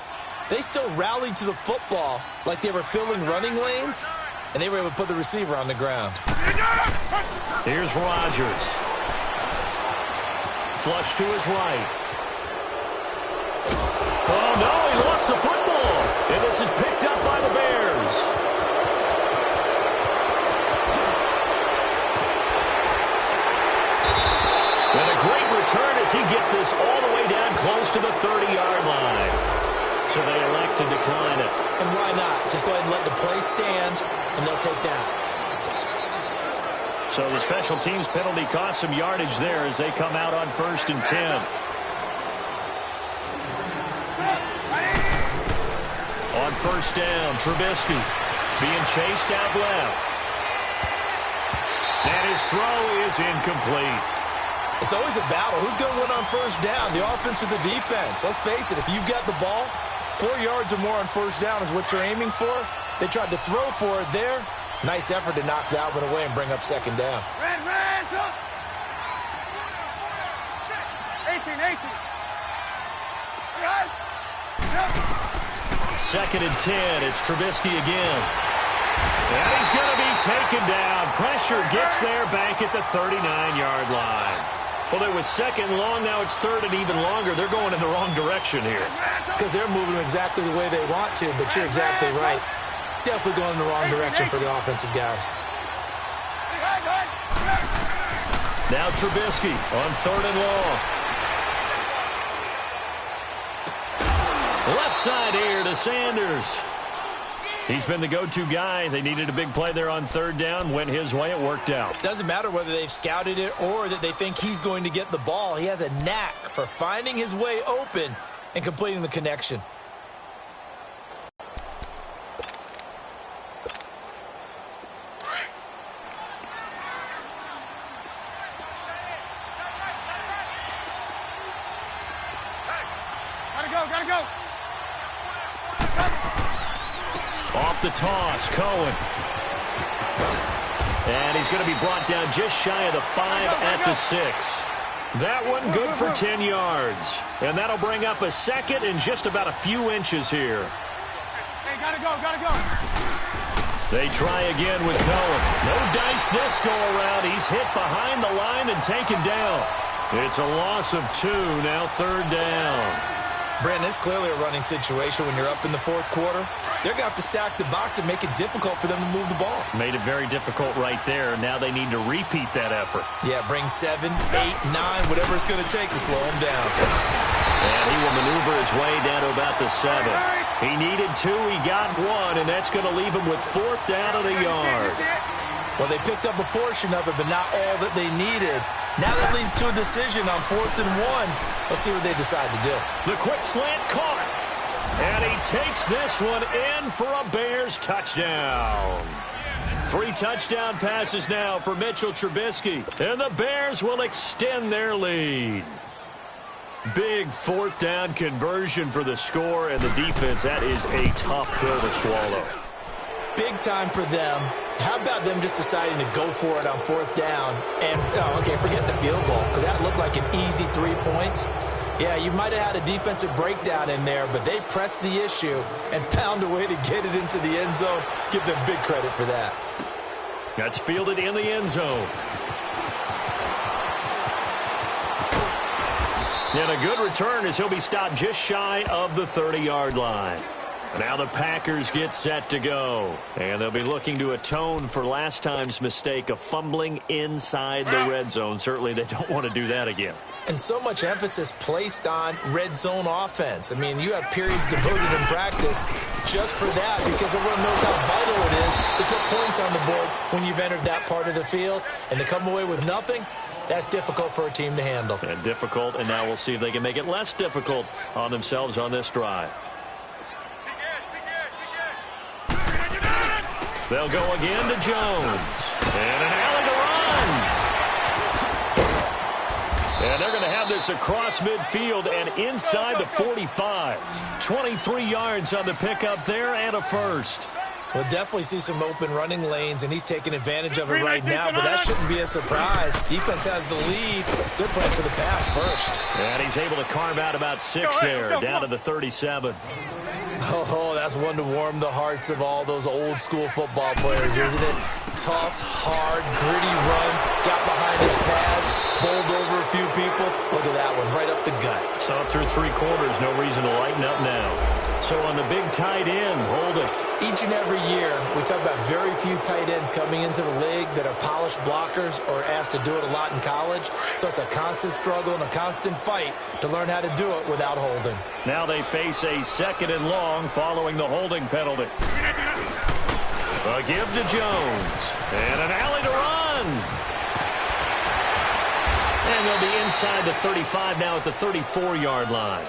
they still rallied to the football like they were filling running lanes, and they were able to put the receiver on the ground.
Here's Rodgers. Flush to his right. Oh, no, he lost the football. And this is picked up by the Bears. And a great return as he gets this all the way down close to the 30-yard line. So they elect to decline it.
And why not? Just go ahead and let the play stand, and they'll take that.
So the special teams penalty cost some yardage there as they come out on 1st and 10. On first down, Trubisky being chased out left. And his throw is incomplete.
It's always a battle. Who's going to win on first down, the offense or the defense? Let's face it, if you've got the ball, 4 yards or more on first down is what you're aiming for. They tried to throw for it there. Nice effort to knock that one away and bring up 2nd down.
2nd and 10. It's Trubisky again. And he's going to be taken down. Pressure gets there back at the 39-yard line. Well, it was 2nd and long. Now it's 3rd and even longer. They're going in the wrong direction here.
Because they're moving exactly the way they want to, but you're exactly right. Definitely going in the wrong direction for the offensive guys.
Now Trubisky on 3rd and long. Left side here to Sanders. He's been the go-to guy. They needed a big play there on 3rd down. Went his way. It worked out.
Doesn't matter whether they've scouted it or that they think he's going to get the ball. He has a knack for finding his way open and completing the connection.
Gotta go.
Off the toss, Cohen. And he's going to be brought down just shy of the 5 at the 6. That one good for 10 yards. And that'll bring up a 2nd and just about a few inches here.
Hey, gotta go.
They try again with Cohen. No dice this go around. He's hit behind the line and taken down. It's a loss of 2, now 3rd down.
Brandon, it's clearly a running situation when you're up in the fourth quarter. They're going to have to stack the box and make it difficult for them to move the ball.
Made it very difficult right there. Now they need to repeat that effort.
Yeah, bring 7, 8, 9, whatever it's going to take to slow him down.
And he will maneuver his way down to about the 7. He needed 2, he got 1, and that's going to leave him with 4th down at a yard.
Well, they picked up a portion of it, but not all that they needed. Now that leads to a decision on 4th and 1. Let's see what they decide to do.
The quick slant caught. And he takes this one in for a Bears touchdown. 3 touchdown passes now for Mitchell Trubisky. And the Bears will extend their lead. Big 4th down conversion for the score, and the defense, that is a tough pill to swallow.
Big time for them. How about them just deciding to go for it on 4th down? And, okay, forget the field goal, because that looked like an easy 3 points. Yeah, you might have had a defensive breakdown in there, but they pressed the issue and found a way to get it into the end zone. Give them big credit for that.
That's fielded in the end zone. And a good return as he'll be stopped just shy of the 30-yard line. Now the Packers get set to go. And they'll be looking to atone for last time's mistake of fumbling inside the red zone. Certainly they don't want to do that again.
And so much emphasis placed on red zone offense. I mean, you have periods devoted in practice just for that because everyone knows how vital it is to put points on the board when you've entered that part of the field. And to come away with nothing, that's difficult for a team to handle.
And difficult, and now we'll see if they can make it less difficult on themselves on this drive. They'll go again to Jones. And an alley to run. And they're going to have this across midfield and inside the 45. 23 yards on the pickup there and a first.
We'll definitely see some open running lanes, and he's taking advantage of it right now, but that shouldn't be a surprise. Defense has the lead. They're playing for the pass first.
And he's able to carve out about 6 there, down to the 37.
Oh, that's one to warm the hearts of all those old school football players, isn't it? Tough, hard, gritty run, got behind his pads, bowled over a few people. Look at that one, right up the gut.
Saw it through 3 quarters, no reason to lighten up now. So on the big tight end, hold it.
Each and every year, we talk about very few tight ends coming into the league that are polished blockers or asked to do it a lot in college. So it's a constant struggle and a constant fight to learn how to do it without holding.
Now they face a 2nd and long following the holding penalty. A give to Jones. And an alley to run. And they'll be inside the 35 now at the 34-yard line.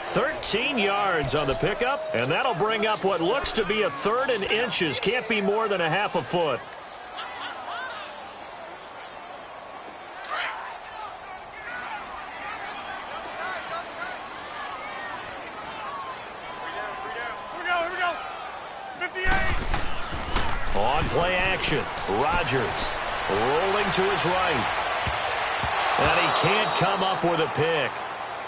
13 yards on the pickup, and that'll bring up what looks to be a 3rd and inches. Can't be more than a half a foot.
Here we go. 58.
On play action, Rodgers rolling to his right. And he can't come up with a pick.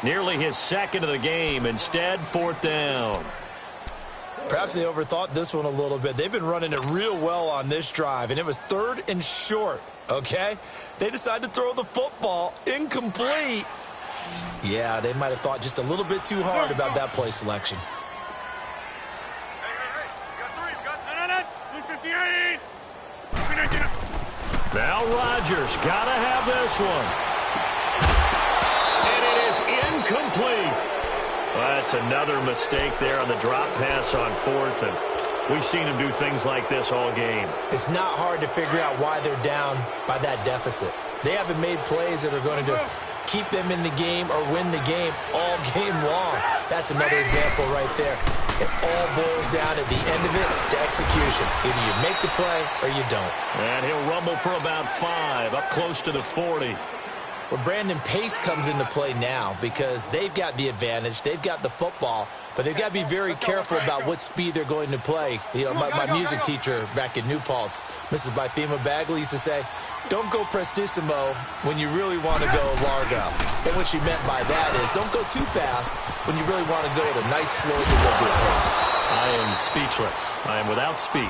Nearly his 2nd of the game. Instead, 4th down.
Perhaps they overthought this one a little bit. They've been running it real well on this drive, and it was 3rd and short, okay? They decided to throw the football incomplete. Yeah, they might have thought just a little bit too hard about that play selection.
Hey. We got 3. 58.
Now Rodgers got to have this one. And it is incomplete. Well, that's another mistake there on the drop pass on 4th. And we've seen him do things like this all game.
It's not hard to figure out why they're down by that deficit. They haven't made plays that are going to keep them in the game or win the game all game long. That's another example right there. It all boils down at the end of it to execution. Either you make the play or you don't.
And he'll rumble for about 5, up close to the 40.
Well, Brandon, pace comes into play now because they've got the advantage. They've got the football, but they've got to be very careful about what speed they're going to play. You know, my music teacher back in New Paltz, Mrs. Bythema Bagley, used to say, don't go prestissimo when you really want to go largo. And what she meant by that is don't go too fast when you really want to go at a nice, slow, deliberate pace.
I am speechless. I am without speech.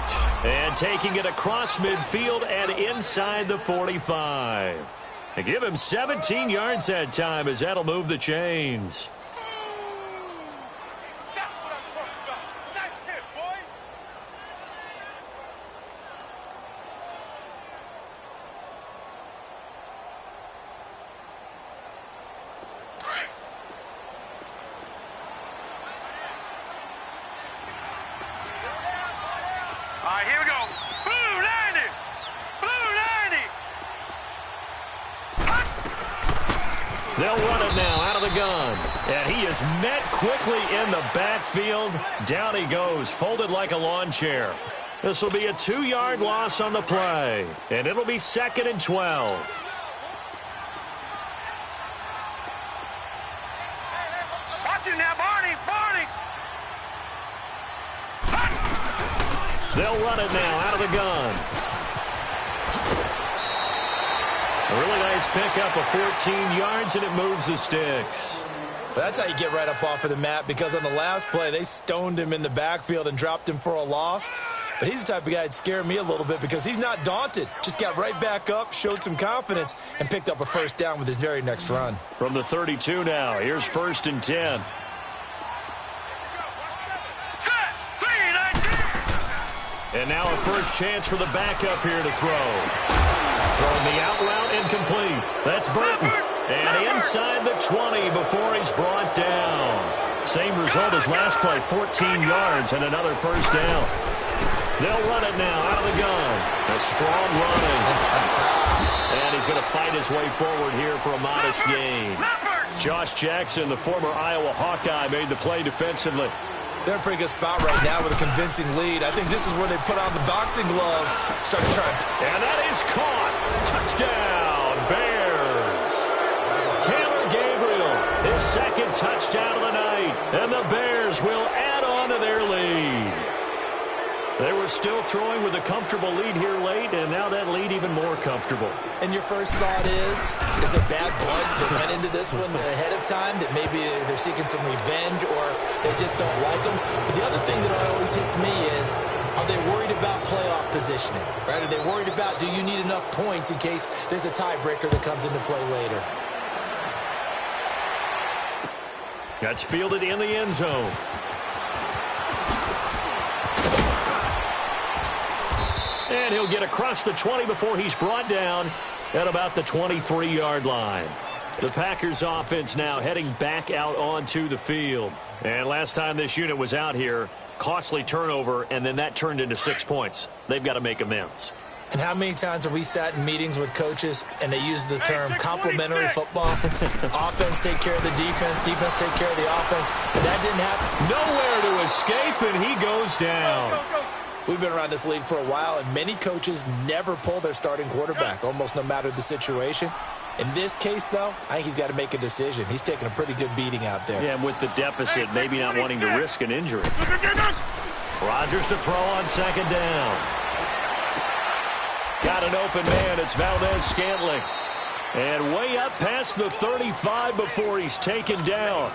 And taking it across midfield and inside the 45. They give him 17 yards that time as that'll move the chains. They'll run it now out of the gun. And he is met quickly in the backfield. Down he goes, folded like a lawn chair. This will be a 2-yard loss on the play. And it'll be 2nd and 12.
Now, Barney!
They'll run it now out of the gun. A really nice pickup of 14 yards, and it moves the sticks.
That's how you get right up off of the mat, because on the last play, they stoned him in the backfield and dropped him for a loss. But he's the type of guy that scared me a little bit because he's not daunted. Just got right back up, showed some confidence, and picked up a first down with his very next run.
From the 32 now, here's 1st and 10. And now a first chance for the backup here to throw. Throwing the out route incomplete. That's Burton. And inside the 20 before he's brought down. Same result as last play, 14 yards and another first down. They'll run it now out of the gun. A strong running. And he's going to fight his way forward here for a modest gain. Josh Jackson, the former Iowa Hawkeye, made the play defensively.
They're in a pretty good spot right now with a convincing lead. I think this is where they put on the boxing gloves, start to try.
And that is caught. Touchdown, Bears. Taylor Gabriel, his 2nd touchdown of the night. And the Bears will add on to their lead. They were still throwing with a comfortable lead here late, and now that lead even more comfortable.
And your first thought is there bad blood that went into this one ahead of time, that maybe they're seeking some revenge or they just don't like them? But the other thing that always hits me is, are they worried about playoff positioning? Right? Are they worried about, do you need enough points in case there's a tiebreaker that comes into play later?
That's fielded in the end zone. And he'll get across the 20 before he's brought down at about the 23-yard line. The Packers offense now heading back out onto the field. And last time this unit was out here, costly turnover, and then that turned into 6 points. They've got to make amends.
And how many times have we sat in meetings with coaches and they use the term complementary football? Offense take care of the defense, defense take care of the offense. But that didn't happen.
Nowhere to escape, and he goes down.
We've been around this league for a while, and many coaches never pull their starting quarterback, almost no matter the situation. In this case, though, I think he's got to make a decision. He's taking a pretty good beating out there.
Yeah, and with the deficit, maybe not wanting to risk an injury. Rodgers to throw on 2nd down. Got an open man. It's Valdez-Scantling. And way up past the 35 before he's taken down.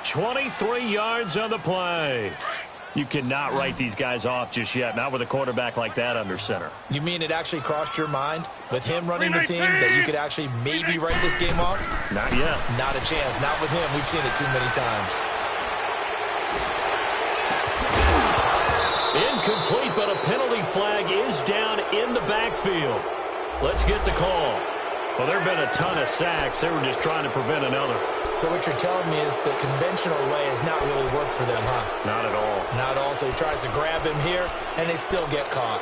23 yards on the play. You cannot write these guys off just yet, not with a quarterback like that under center.
You mean it actually crossed your mind with him running the team that you could actually maybe write this game off?
Not yet.
Not a chance. Not with him. We've seen it too many times.
Incomplete, but a penalty flag is down in the backfield. Let's get the call. Well, there have been a ton of sacks. They were just trying to prevent another.
So what you're telling me is the conventional way has not really worked for them, huh?
Not at all.
Not at all. So he tries to grab him here, and they still get caught.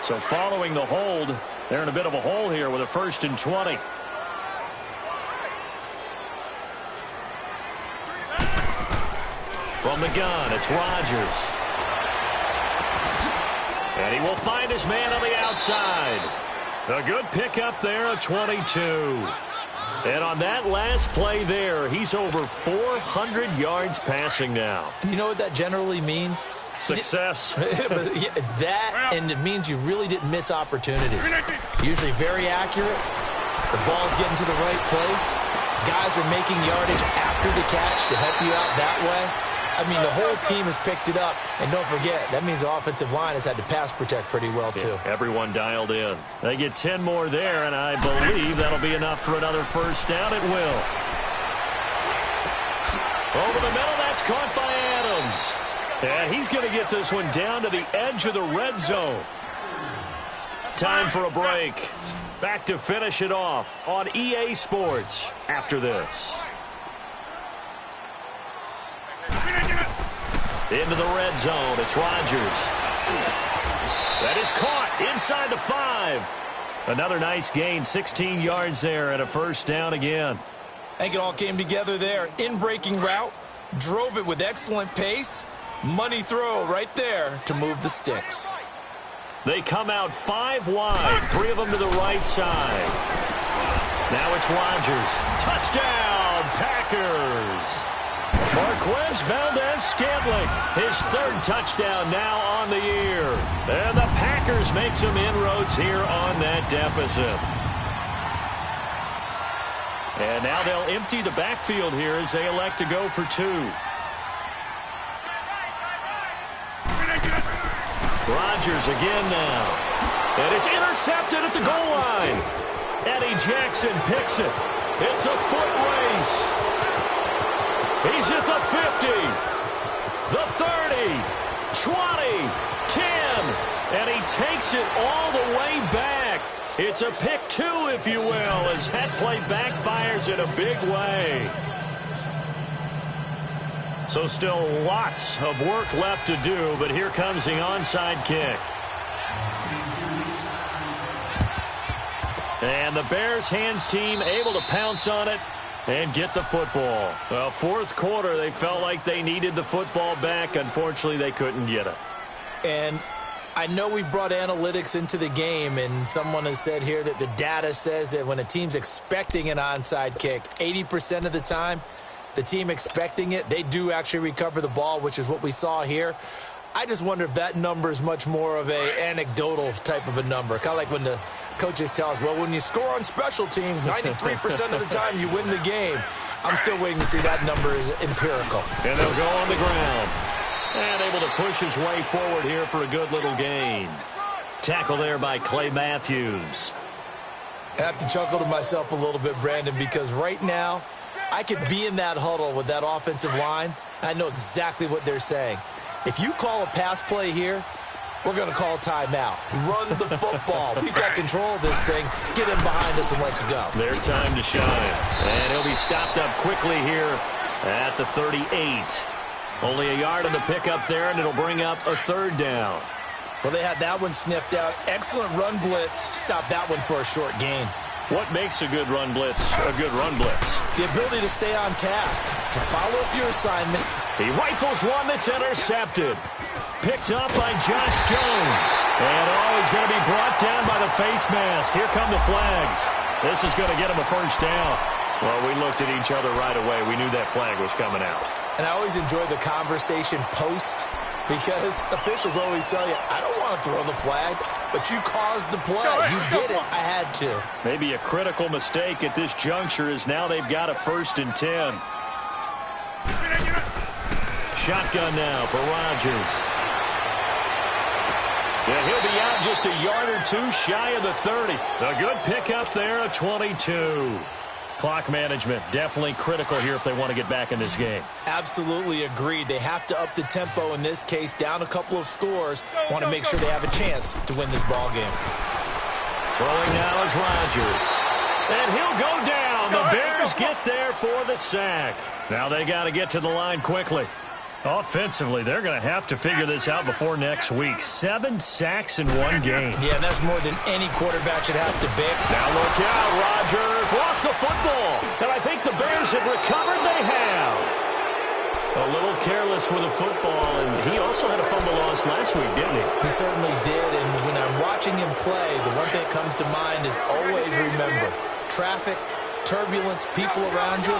So following the hold, they're in a bit of a hole here with a 1st and 20. From the gun, it's Rodgers. And he will find his man on the outside. A good pickup there, a 22. And on that last play there, he's over 400 yards passing now.
You know what that generally means?
Success.
That, and it means you really didn't miss opportunities. Usually very accurate. The ball's getting to the right place. Guys are making yardage after the catch to help you out that way. I mean, the whole team has picked it up. And don't forget, that means the offensive line has had to pass protect pretty well, too.
Yeah, everyone dialed in. They get 10 more there, and I believe that'll be enough for another first down. It will. Over the middle, that's caught by Adams. And he's going to get this one down to the edge of the red zone. Time for a break. Back to finish it off on EA Sports after this. Into the red zone. It's Rodgers. That is caught inside the 5. Another nice gain, 16 yards there and a first down again.
I think it all came together there. In-breaking route, drove it with excellent pace. Money throw right there to move the sticks.
They come out 5 wide, 3 of them to the right side. Now it's Rodgers. Touchdown, Packers. Marquez Valdez-Scantling, his 3rd touchdown now on the year. And the Packers make some inroads here on that deficit. And now they'll empty the backfield here as they elect to go for 2. Rodgers again now. And it's intercepted at the goal line. Eddie Jackson picks it. It's a foot race. He's at the 50, the 30, 20, 10, and he takes it all the way back. It's a pick 2, if you will, as that play backfires in a big way. So still lots of work left to do, but here comes the onside kick. And the Bears hands team able to pounce on it and get the football. Well, 4th quarter, they felt like they needed the football back. Unfortunately, they couldn't get it.
And I know we brought analytics into the game, and someone has said here that the data says that when a team's expecting an onside kick, 80% of the time, the team expecting it, they do actually recover the ball, which is what we saw here. I just wonder if that number is much more of a anecdotal type of a number. Kind of like when the coaches tell us, well, when you score on special teams, 93% of the time you win the game. I'm still waiting to see that number is empirical.
And they'll go on the ground. And able to push his way forward here for a good little gain. Tackle there by Clay Matthews.
I have to chuckle to myself a little bit, Brandon, because right now I could be in that huddle with that offensive line. I know exactly what they're saying. If you call a pass play here, we're going to call a timeout. Run the football. We've got control of this thing. Get in behind us and let's go.
Their time to shine. And he'll be stopped up quickly here at the 38. Only a yard on the pickup there, and it'll bring up a 3rd down.
Well, they had that one sniffed out. Excellent run blitz. Stop that one for a short gain.
What makes a good run blitz a good run blitz?
The ability to stay on task, to follow up your assignment.
He rifles one that's intercepted. Picked up by Josh Jones. And he's going to be brought down by the face mask. Here come the flags. This is going to get him a first down. Well, we looked at each other right away. We knew that flag was coming out.
And I always enjoy the conversation post, because officials always tell you, I don't want to throw the flag, but you caused the play. You did it. I had to.
Maybe a critical mistake at this juncture is now they've got a 1st and 10. Shotgun now for Rodgers. Yeah, he'll be out just a yard or 2 shy of the 30. A good pickup there, a 22. Clock management definitely critical here if they want to get back in this game.
Absolutely agreed. They have to up the tempo in this case, down a couple of scores. Want to make sure they have a chance to win this ball game.
Throwing now is Rodgers. And he'll go down. The Bears get there for the sack. Now they got to get to the line quickly. Offensively, they're going to have to figure this out before next week. 7 sacks in one game.
Yeah, that's more than any quarterback should have to bear.
Now look out, Rodgers lost the football. And I think the Bears have recovered. They have. A little careless with the football, and he also had a fumble loss last week, didn't he?
He certainly did, and when I'm watching him play, the one thing that comes to mind is always remember, traffic, turbulence, people around you,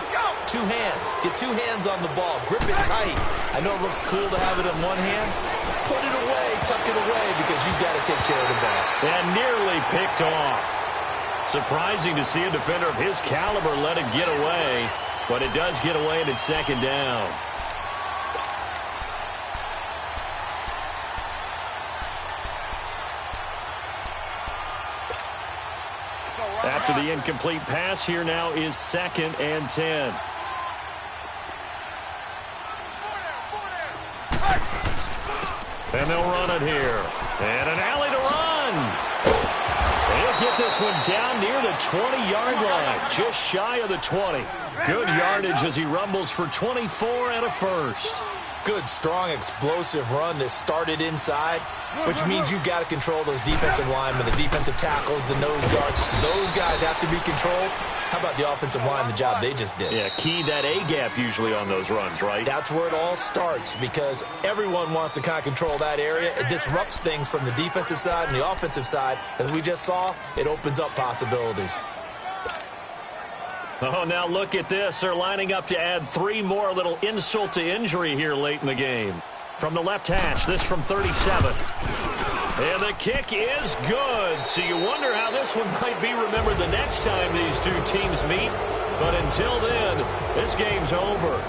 2 hands. Get 2 hands on the ball. Grip it tight. I know it looks cool to have it in one hand. Put it away, tuck it away, because you've got to take care of the ball.
And nearly picked off. Surprising to see a defender of his caliber let it get away, but it does get away and it's 2nd down. After the incomplete pass, here now is 2nd and 10. And they'll run it here. And an alley to run. They'll get this one down near the 20-yard line, just shy of the 20. Good yardage as he rumbles for 24 and a first.
Good, strong, explosive run that started inside, which means you've got to control those defensive linemen, the defensive tackles, the nose guards. Those guys have to be controlled. How about the offensive line, the job they just did?
Yeah, key that A-gap usually on those runs, right?
That's where it all starts because everyone wants to kind of control that area. It disrupts things from the defensive side and the offensive side. As we just saw, it opens up possibilities.
Oh, now look at this. They're lining up to add 3 more, a little insult to injury here late in the game. From the left hash, this from 37. And the kick is good. So you wonder how this one might be remembered the next time these two teams meet. But until then, this game's over.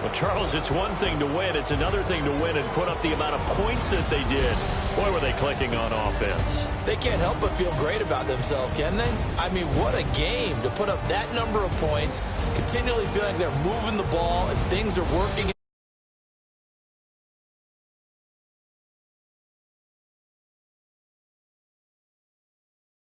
Well, Charles, it's one thing to win. It's another thing to win and put up the amount of points that they did. Boy, were they clicking on offense.
They can't help but feel great about themselves, can they? I mean, what a game to put up that number of points, continually feeling like they're moving the ball and things are working